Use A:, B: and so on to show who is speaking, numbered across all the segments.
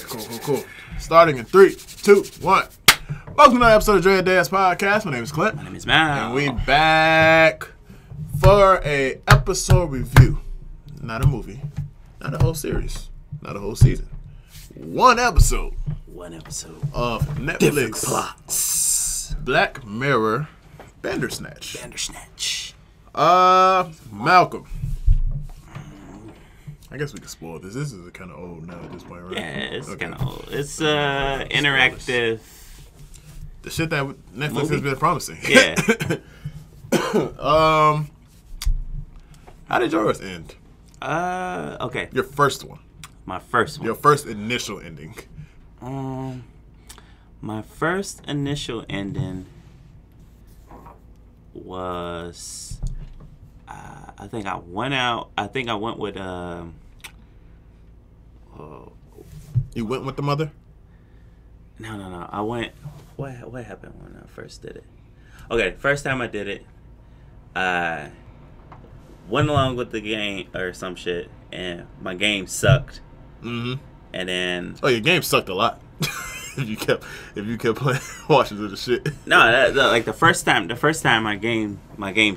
A: Cool. Starting in 3, 2, 1. Welcome to another episode of DADS podcast. My name is Clint.
B: My name is Mal.
A: And we back for a episode review. Not a movie. Not a whole series. Not a whole season. One episode. Of Netflix.
B: Different plots.
A: Black Mirror. Bandersnatch.
B: Bandersnatch.
A: Malcolm. I guess we can spoil this. This is kind of old now at this point, right?
B: Yeah, it's kind of old. It's interactive.
A: The shit that Netflix
B: movie
A: has been promising.
B: Yeah.
A: How did yours end?
B: Okay.
A: Your first one.
B: My first one.
A: Your first initial ending.
B: My first initial ending was, I think I went with,
A: You went with the mother?
B: No. I went, what happened when I first did it? Okay, first time I did it, I went along with the game or some shit, and my game sucked.
A: Mm-hmm.
B: And then...
A: Oh, your game sucked a lot. if you kept playing, watching through the shit.
B: No, like the first time my game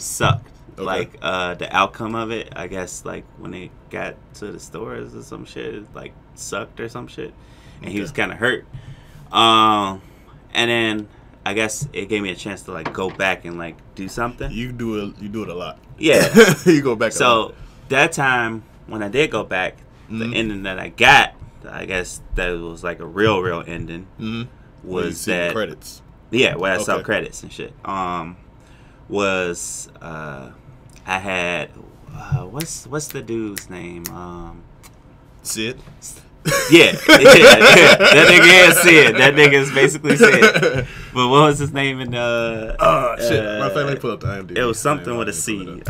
B: sucked.
A: Okay.
B: Like the outcome of it, I guess, like when it got to the stores or some shit, it, like sucked or some shit, and he was kind of hurt. And then I guess it gave me a chance to like go back and like do something.
A: You do it a lot.
B: Yeah,
A: you go back.
B: So that time when I did go back, the ending that I got, I guess that was like a real ending.
A: Mm-hmm.
B: Was that
A: credits?
B: Yeah, where I saw credits and shit. Was I had what's the dude's name?
A: Sid.
B: Yeah. That nigga is Sid. That nigga is basically Sid. But what was his name in
A: shit. My family pull up the IMDb.
B: It was something with a C.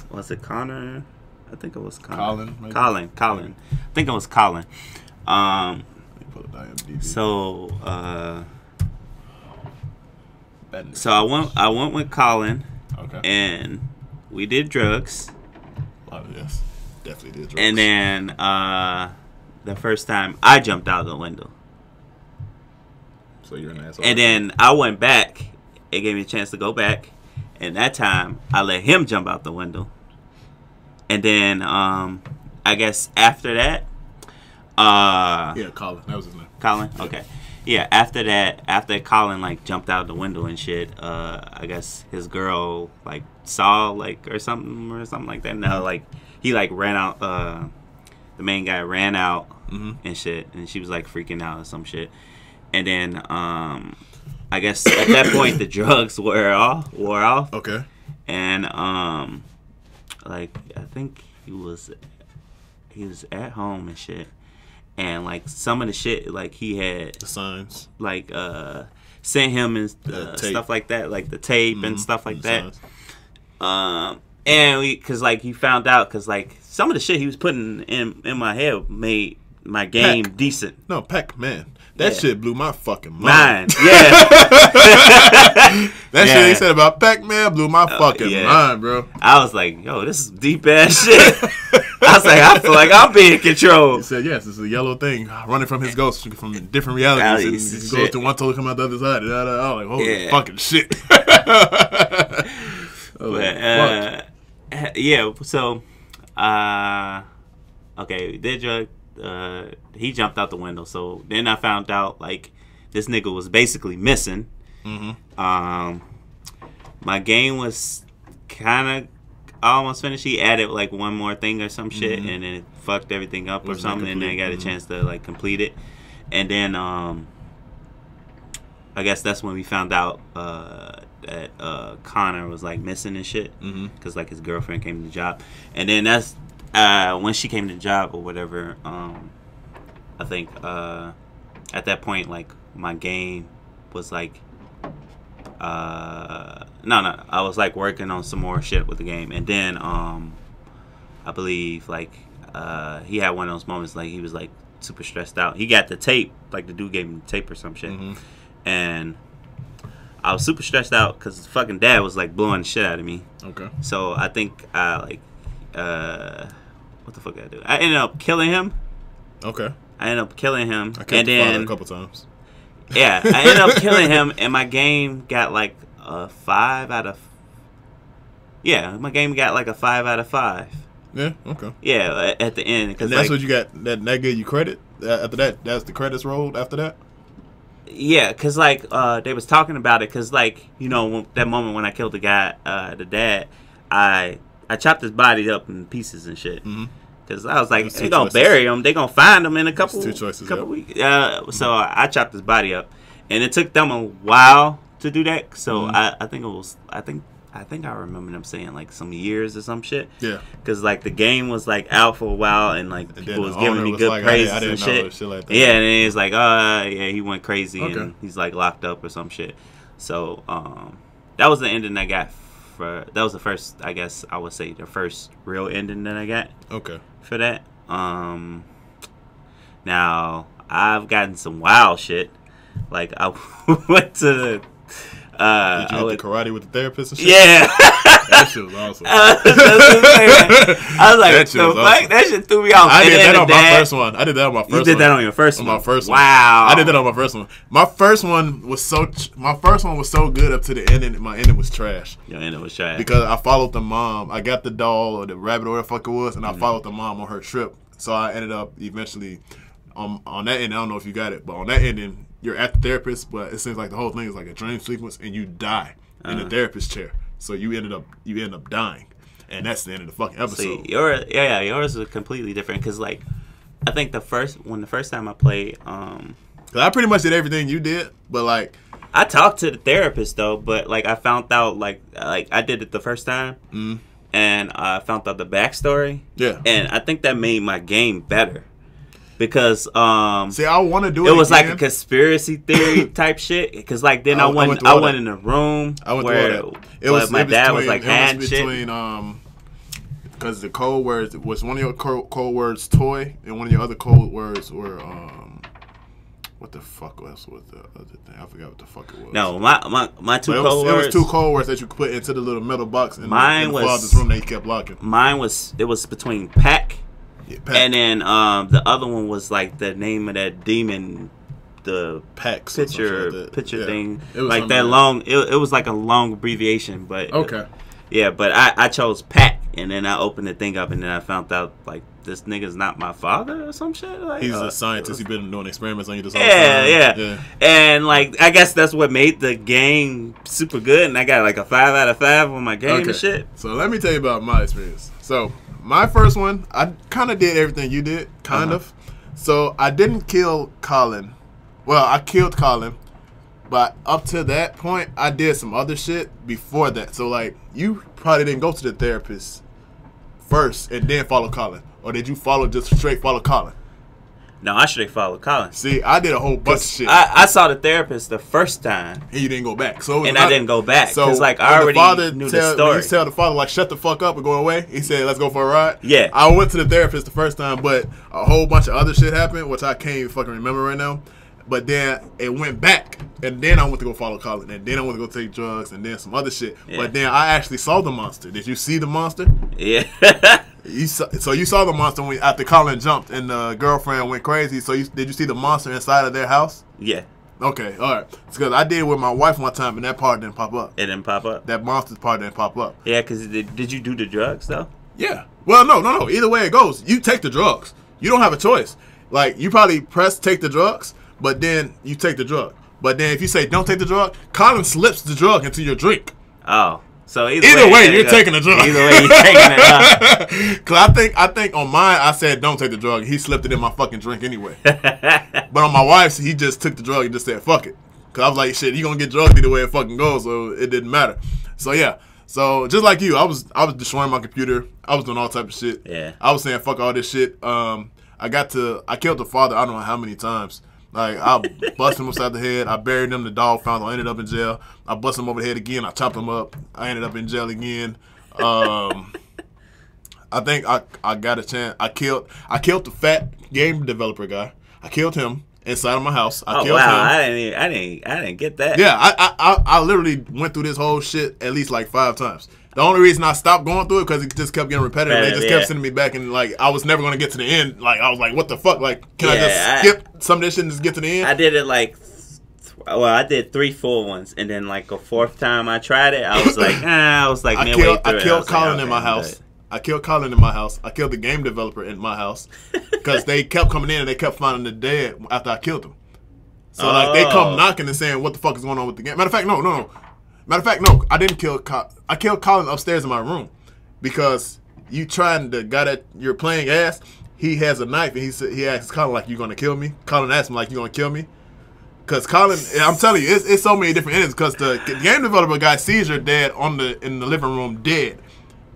B: Was it Connor? I think it was Connor. Colin. I think it was Colin.
A: Let me pull up the IMDb.
B: So I went with Colin.
A: Okay.
B: And we did drugs.
A: Yes. Definitely did drugs.
B: And then the first time I jumped out the window.
A: So you're an asshole.
B: And then I went back. It gave me a chance to go back. And that time I let him jump out the window. And then I guess after that
A: yeah, Colin. That was his name.
B: Colin? Yeah. Okay. Yeah, after Colin like jumped out the window and shit, I guess his girl like saw like or something like that. No, like he like ran out. The main guy ran out and shit, and she was like freaking out or some shit. And then I guess at that point the drugs wore off.
A: Okay.
B: And like I think he was at home and shit. And like some of the shit, like he had
A: the signs,
B: like sent him and stuff like that, like the tape and stuff like that. Signs. And cause like he found out, cause like some of the shit he was putting in my head made my game decent.
A: No, Pac-Man. That shit blew my fucking mind.
B: Yeah.
A: That shit he said about Pac-Man blew my fucking mind, bro.
B: I was like, yo, this is deep ass shit. I was like, I feel like I'm being controlled.
A: He said, yes, it's a yellow thing running from his ghost from different realities. And he goes to one toe, come out the other side. I was like, holy fucking shit.
B: So, okay, they drug. He jumped out the window. So then I found out like this nigga was basically missing. My game was kind of almost finished. He added like one more thing or some shit, and then it fucked everything up or something. And then I got a chance to like complete it. And then I guess that's when we found out that Connor was like missing and shit, because like his girlfriend came to the job. And then that's when she came to the job or whatever. I think at that point like my game was like I was like working on some more shit with the game. And then I believe like he had one of those moments like he was like super stressed out. He got the tape, like the dude gave him the tape or some shit. And I was super stressed out because his fucking dad was like blowing the shit out of me.
A: Okay.
B: So I think I like what the fuck did I do? I ended up killing him.
A: Okay.
B: I ended up killing him.
A: I killed the father a couple times.
B: Yeah, I ended up killing him, and my game got like a 5 out of. Yeah, my game got like a 5 out of 5.
A: Yeah. Okay.
B: Yeah, at the end, because
A: that's what you got. That gave you credit. After that, that's the credits rolled. After that.
B: Yeah, because like they was talking about it, because like that moment when I killed the guy, the dad, I chopped his body up in pieces and shit. Because I was like, they gonna bury him. They gonna find him in a couple weeks. So I chopped his body up, and it took them a while to do that. So I think it was I think I remember them saying like some years or some shit. Yeah. Because like the game was like out for a while, and like people was giving me good praises and shit. Like that. Yeah, and then it's like, yeah, he went crazy and he's like locked up or some shit. So that was the ending I got. That was the first, I guess I would say, the first real ending that I got. Okay. For that. Now I've gotten some wild shit. Like I went to the.
A: Did you hit the karate with the therapist and shit?
B: Yeah.
A: That shit was awesome.
B: I was like, that shit threw me off.
A: I did that on my first one.
B: You did that on your first one?
A: On my first one.
B: Wow.
A: I did that on my first one. My first one was so good up to the end, and my ending was trash.
B: Your ending was trash.
A: Because I followed the mom. I got the doll or the rabbit or whatever the fuck it was, and I followed the mom on her trip. So I ended up eventually, on that ending, I don't know if you got it, but on that ending, you're at the therapist, but it seems like the whole thing is like a dream sequence, and you die in the therapist chair. So you end up dying, and that's the end of the fucking episode.
B: See, yours is completely different because like I think the first time I played,
A: cause I pretty much did everything you did, but like
B: I talked to the therapist though, but like I found out like I did it the first time, and I found out the backstory. Yeah, and I think that made my game better. Because
A: see, I want to do it.
B: It was again. Like a conspiracy theory type shit. Because like then I went in a room where my dad was like hiding shit.
A: Because the code words was one of your code words toy, and one of your other code words were what the fuck was the other thing? I forgot what the fuck it was.
B: No, my two code words.
A: It was two code words that you could put into the little metal box in
B: the
A: father's room that he kept locking.
B: Mine was between pack. Yeah, and then the other one was like the name of that demon, the
A: Pax
B: picture thing, it was like that long. It was like a long abbreviation, but
A: okay,
B: yeah. But I chose Pack, and then I opened the thing up, and then I found out like this nigga's not my father or some shit. Like,
A: he's a scientist. He's been doing experiments on you this whole time.
B: Yeah. And like I guess that's what made the game super good, and I got like a 5 out of 5 on my game and shit.
A: So let me tell you about my experience. So. My first one, I kind of did everything you did, kind of. So I didn't kill Colin. Well, I killed Colin, but up to that point, I did some other shit before that. So like, you probably didn't go to the therapist first and then follow Colin, or did you just straight follow Colin?
B: No, I straight followed Colin.
A: See, I did a whole bunch of shit.
B: I saw the therapist the first time.
A: And you didn't go back.
B: I didn't go back. So like I already knew the story.
A: You tell the father, like, shut the fuck up and go away. He said, let's go for a ride.
B: Yeah.
A: I went to the therapist the first time, but a whole bunch of other shit happened, which I can't even fucking remember right now. But then it went back. And then I went to go follow Colin. And then I went to go take drugs and then some other shit. Yeah. But then I actually saw the monster. Did you see the monster?
B: Yeah.
A: So you saw the monster after Colin jumped and the girlfriend went crazy. So did you see the monster inside of their house?
B: Yeah.
A: Okay, all right. Because I did it with my wife one time, and that part didn't pop up.
B: It didn't pop up?
A: That monster's part didn't pop up.
B: Yeah, because did you do the drugs, though?
A: Yeah. Well, no. Either way it goes, you take the drugs. You don't have a choice. Like, you probably press take the drugs, but then you take the drug. But then if you say don't take the drug, Colin slips the drug into your drink.
B: Oh. So
A: either way you're taking the drug.
B: Either way, you're taking it.
A: Because I think on mine, I said don't take the drug. He slipped it in my fucking drink anyway. But on my wife's, he just took the drug and just said fuck it. Because I was like, shit, you gonna get drugged either way it fucking goes, so it didn't matter. So yeah. So just like you, I was destroying my computer. I was doing all type of shit.
B: Yeah.
A: I was saying fuck all this shit. I killed the father I don't know how many times. Like, I busted him upside the head. I buried him. The dog found him. I ended up in jail. I busted him over the head again. I chopped him up. I ended up in jail again. I think I got a chance. I killed the fat game developer guy. I killed him inside of my house. I killed him.
B: I didn't get that.
A: Yeah, I literally went through this whole shit at least like 5 times. The only reason I stopped going through it because it just kept getting repetitive. They just kept
B: yeah.
A: sending me back, and like I was never gonna get to the end. Like I was like, what the fuck? Like, can I just skip some of this shit and just get to the end?
B: I did it like, well, I did 3 full ones, and then like a 4th time I tried it, I was like, midway through
A: I killed Colin in my
B: house.
A: I killed Colin in my house. I killed the game developer in my house because they kept coming in and they kept finding the dead after I killed them. So like they come knocking and saying, what the fuck is going on with the game? Matter of fact, no. Matter of fact, no, I didn't kill I killed Colin upstairs in my room because you trying the guy that you're playing as, he has a knife and he asks Colin like, you gonna kill me? Colin asked him like, you gonna kill me? Because Colin, I'm telling you, it's so many different endings because the game developer guy sees your dad in the living room dead,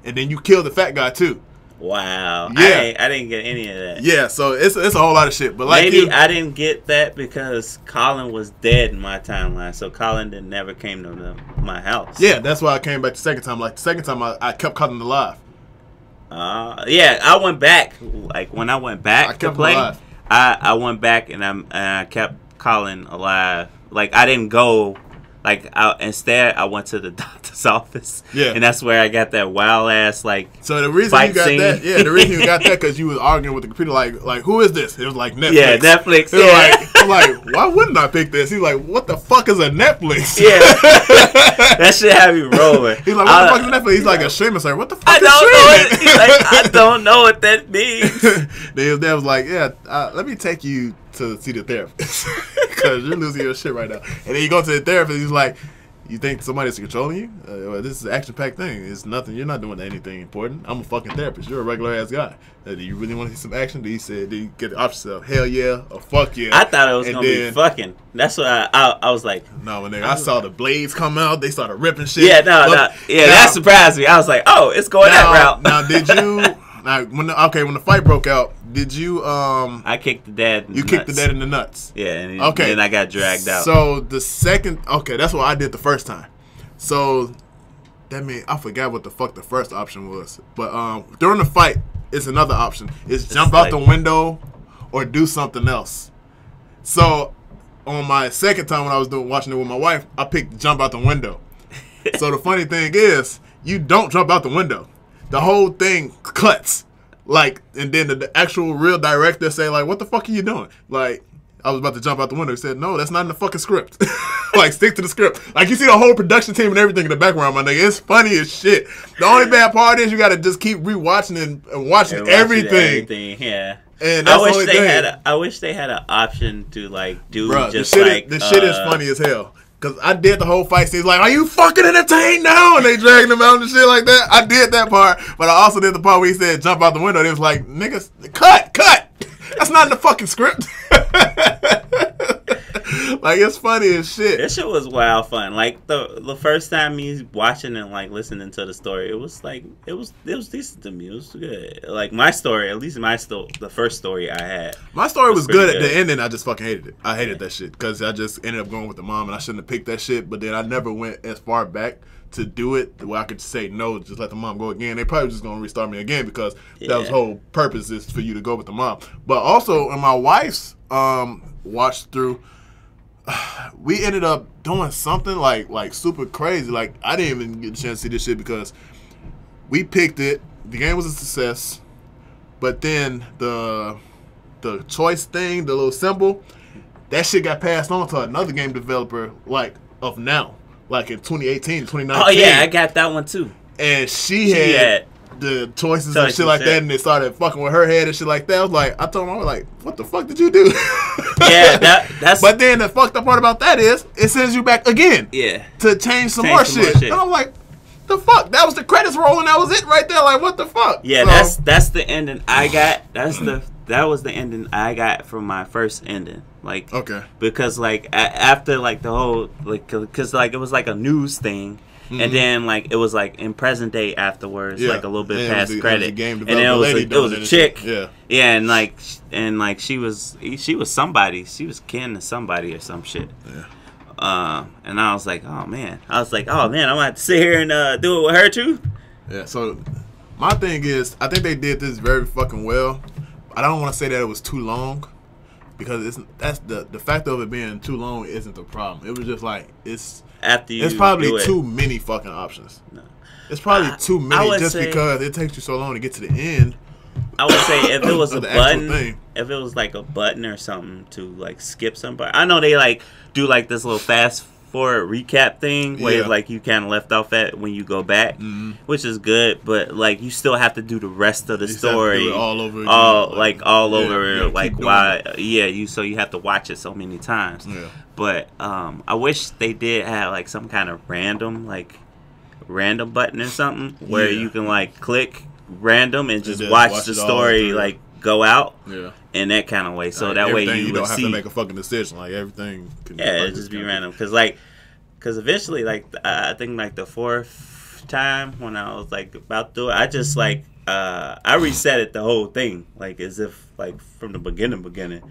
A: and then you kill the fat guy too.
B: Wow.
A: Yeah.
B: I didn't get any of that.
A: Yeah, so it's a whole lot of shit. But like
B: maybe I didn't get that because Colin was dead in my timeline, so Colin never came to my house.
A: Yeah, that's why I came back the second time. Like the second time, I kept Colin alive.
B: Yeah, I went back. Like when I went back to play, I went back and I kept Colin alive. Like I didn't go. Like instead, I went to the doctor's office. Yeah, and that's where I got that wild ass like.
A: So the reason you got
B: scene.
A: that, the reason you got that because you was arguing with the computer, like who is this? It was like Netflix.
B: Yeah, Netflix.
A: I'm like, why wouldn't I pick this? He's like, what the fuck is a Netflix?
B: Yeah, that shit had me rolling.
A: He's like, what the fuck is Netflix? He's like a streaming site. What the fuck
B: is
A: streaming?
B: He's like, I don't know what that means.
A: Then his dad was like, yeah, let me take you to see the therapist because you're losing your shit right now. And then you go to the therapist. He's like, you think somebody's controlling you? Well, this is an action-packed thing. It's nothing. You're not doing anything important. I'm a fucking therapist. You're a regular-ass guy. Do you really want to see some action? He said, did you get the option of hell yeah or fuck yeah?
B: I thought it was going to be fucking. That's what I was like.
A: No, my nigga. I saw the blades come out. They started ripping shit.
B: Yeah, that surprised me. I was like, oh, it's going that route.
A: Now, did you... Now, when the fight broke out, did you
B: I kicked the dad.
A: You kicked the dad in the nuts.
B: Yeah, and then I got dragged out.
A: So the second, that's what I did the first time. So that means I forgot what the fuck the first option was. But during the fight, it's another option. It's jump out the window or do something else. So on my second time when I was watching it with my wife, I picked jump out the window. So the funny thing is, you don't jump out the window. The whole thing cuts, like, and then the actual real director say, like, what the fuck are you doing? Like, I was about to jump out the window. He said, no, that's not in the fucking script. Like, stick to the script. Like, you see the whole production team and everything in the background, my nigga. It's funny as shit. The only bad part is you got to just keep rewatching and watching everything.
B: Yeah.
A: And that's the only thing.
B: I wish they had an option to, like, do just,
A: the shit is funny as hell. Because I did the whole fight scene. Like, are you fucking entertained now? And they dragging him out and shit like that. I did that part. But I also did the part where he said, jump out the window. They was like, niggas, cut. That's not in the fucking script. Like, it's funny as shit.
B: That shit was wild fun. Like, the first time me watching and, like, listening to the story, it was, like, it was decent to me. It was good. Like, my story, at least the first story I had.
A: My story was good at the ending. I just fucking hated it. I hated that shit because I just ended up going with the mom and I shouldn't have picked that shit. But then I never went as far back to do it where I could say no, just let the mom go again. They probably just gonna restart me again because that was the whole purpose is for you to go with the mom. But also, in my wife's watch through, we ended up doing something like super crazy. Like, I didn't even get a chance to see this shit because we picked it. The game was a success, but then the choice thing, the little symbol, that shit got passed on to another game developer like of now. Like in 2018, 2019.
B: Oh, yeah, I got that one, too.
A: And she had the choices and shit like that, and they started fucking with her head and shit like that. I was like, I told him, I was like, what the fuck did you do?
B: Yeah, that's...
A: But then the fucked up part about that is, it sends you back again.
B: Yeah.
A: To change some more shit. And I'm like, the fuck? That was the credits rolling. That was it right there. Like, what the fuck?
B: Yeah, so, that's the ending I got. That was the ending I got from my first ending. Like, okay, because like after like the whole because like it was like a news thing, and then like it was like in present day afterwards, like a little bit past credit, and then it was a chick, and like she was somebody, she was kin to somebody or some shit, and I was like, oh man, I'm gonna have to sit here and do it with her too.
A: Yeah. So my thing is, I think they did this very fucking well. I don't want to say that it was too long. because that's the fact of it being too long isn't the problem. It was just like it's
B: After
A: probably too many fucking options.
B: No.
A: It's probably too many just because it takes you so long to get to the end.
B: I would say if it was a button,
A: thing.
B: if it was like a button or something to like skip somebody. I know they like do like this little fast forward recap thing where like you kind of left off at when you go back, which is good, but like you still have to do the rest of the story
A: have to do it all over again.
B: Over like why so you have to watch it so many times.
A: Yeah.
B: But I wish they did have like some kind of random button or something where you can like click random and just watch the story like go out in that kind of way. So that way you
A: don't have to make a fucking decision. Like everything can
B: just be random. Because eventually, like I think like the fourth time when I was like about to do it, I just like I reset it the whole thing like as if like from the beginning.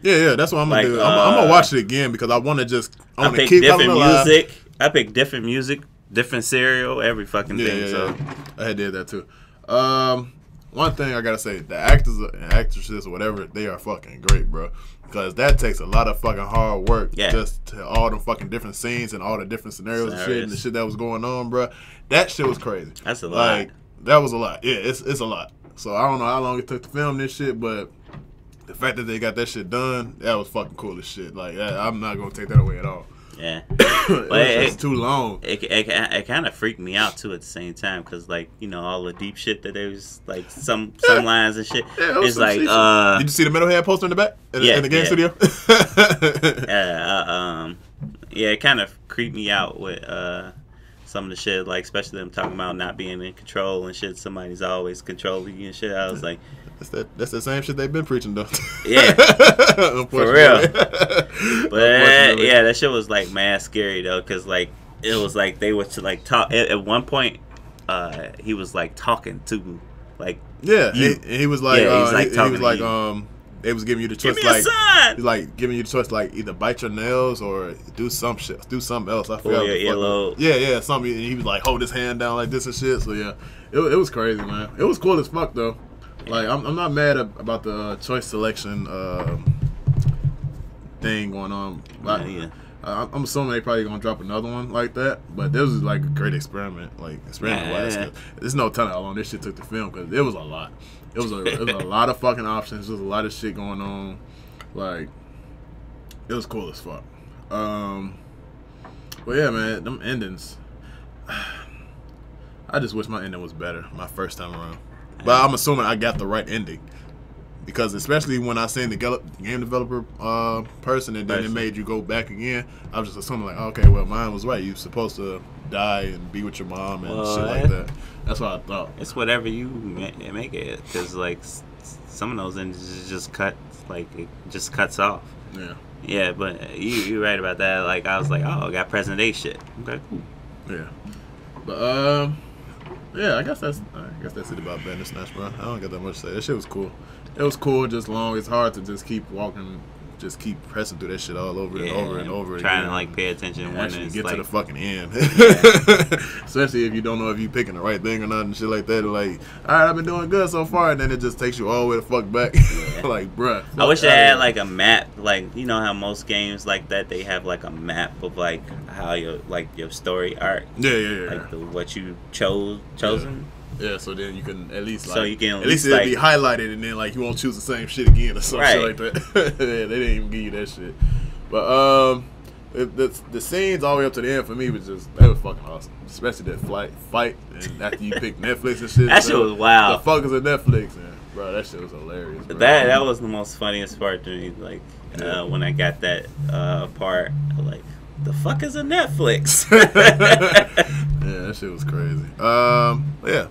A: Yeah, that's what I'm gonna do. I'm gonna watch it again because I want to
B: keep different music. I pick different music, different cereal, every fucking thing. So
A: I did that too. One thing I gotta say, the actors and actresses or whatever, they are fucking great, bro. Because that takes a lot of fucking hard work just to all the fucking different scenes and all the different scenarios and shit and the shit that was going on, bro. That shit was crazy.
B: That's a lot.
A: Like, that was a lot. Yeah, it's a lot. So I don't know how long it took to film this shit, but the fact that they got that shit done, that was fucking cool as shit. Like, I'm not gonna take that away at all.
B: Yeah,
A: but it's too long.
B: It kind of freaked me out too at the same time because like all the deep shit that there was like some lines and shit. Yeah, it's like
A: did you see the Metalhead poster in the back in the game studio?
B: It kind of creeped me out with some of the shit, like especially them talking about not being in control and shit. Somebody's always controlling you and shit. I was like,
A: that's the same shit they've been preaching though.
B: Yeah, for real. But yeah, that shit was like mad scary though, cause like it was like they were to like talk at one point. He was like talking to like
A: he was like they was giving you the choice he's like giving you the choice like either bite your nails or do some shit, do something else. I forgot. Something. He was like hold his hand down like this and shit. So yeah, it was crazy, man. It was cool as fuck though. Like I'm not mad about the choice selection thing going on. I'm assuming they probably gonna drop another one like that. But this was like a great experiment. Like wise. There's no telling how long this shit took to film because it was a lot. It was a lot of fucking options. There was a lot of shit going on. Like it was cool as fuck. But yeah, man, them endings. I just wish my ending was better my first time around. But I'm assuming I got the right ending. Because especially when I seen the game developer person and then it made you go back again, I was just assuming like, okay, well, mine was right. You're supposed to die and be with your mom and shit like that. That's what I thought.
B: It's whatever you make it. Because, like, some of those endings just cut, like, it just cuts off.
A: Yeah.
B: Yeah, but you're right about that. Like, I was like, oh, I got present day shit. Okay, cool.
A: Yeah. But, yeah, I guess that's it about Bandersnatch, bro. I don't got that much to say. That shit was cool. It was cool, just long. It's hard to just keep walking, just keep pressing through that shit all over and over and over
B: trying
A: again.
B: To like pay attention
A: and
B: when
A: actually
B: it's
A: get
B: like,
A: to the fucking end. Especially if you don't know if you picking the right thing or not and shit like that. Like, all right, I've been doing good so far, and then it just takes you all the way the fuck back. Like, bruh.
B: I wish they had like a map. Like, you know how most games like that they have like a map of like how your story arc.
A: Yeah.
B: Like what you chosen.
A: Yeah, so then you can at least like,
B: so you can
A: at least it'll be highlighted, and then like you won't choose the same shit again or some shit like that. Yeah, they didn't even give you that shit. But the scenes all the way up to the end for me was they were fucking awesome, especially that fight, and after you pick Netflix and shit.
B: That shit was wild.
A: The fuckers at Netflix, man, bro, that shit was hilarious. Bro.
B: That was the most funniest part to me. Like when I got that part, like the fuck is a Netflix?
A: Yeah, that shit was crazy. Yeah.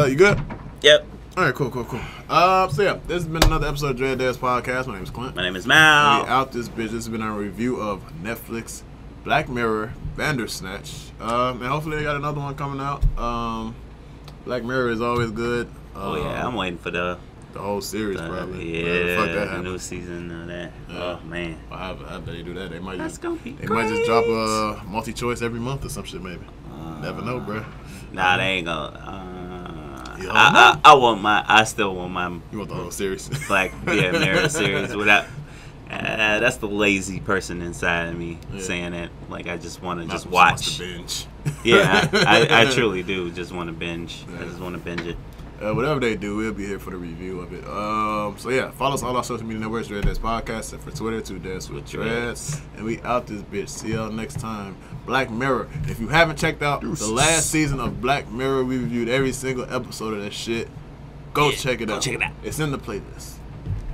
A: You good?
B: Yep.
A: All right, cool. So yeah, this has been another episode of DADS Podcast. My name is Clint.
B: My name is Mal.
A: We out this bitch. This has been our review of Netflix, Black Mirror, Bandersnatch. And hopefully they got another one coming out. Black Mirror is always good.
B: I'm waiting for the
A: whole series probably.
B: The new season of that. Yeah. Oh man.
A: Well, I bet they do that. They might
B: might
A: just drop a multi-choice every month or some shit maybe. Never know, bro.
B: Nah, they ain't gonna. I still want my.
A: You want the whole series?
B: Black Mirror series without. That's the lazy person inside of me saying it. Like I just want to just watch.
A: Binge.
B: Yeah, I truly do just want to binge. Yeah. I just want to binge it.
A: Whatever they do, we'll be here for the review of it. So yeah, follow us on all our social media networks, DADS Podcast, and for Twitter, 2DADS with Dreads. And we out this bitch. See y'all next time. Black Mirror. If you haven't checked out the last season of Black Mirror, we reviewed every single episode of that shit. Go check it out.
B: Check it out.
A: It's in the playlist.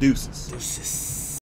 A: Deuces.
B: Deuces.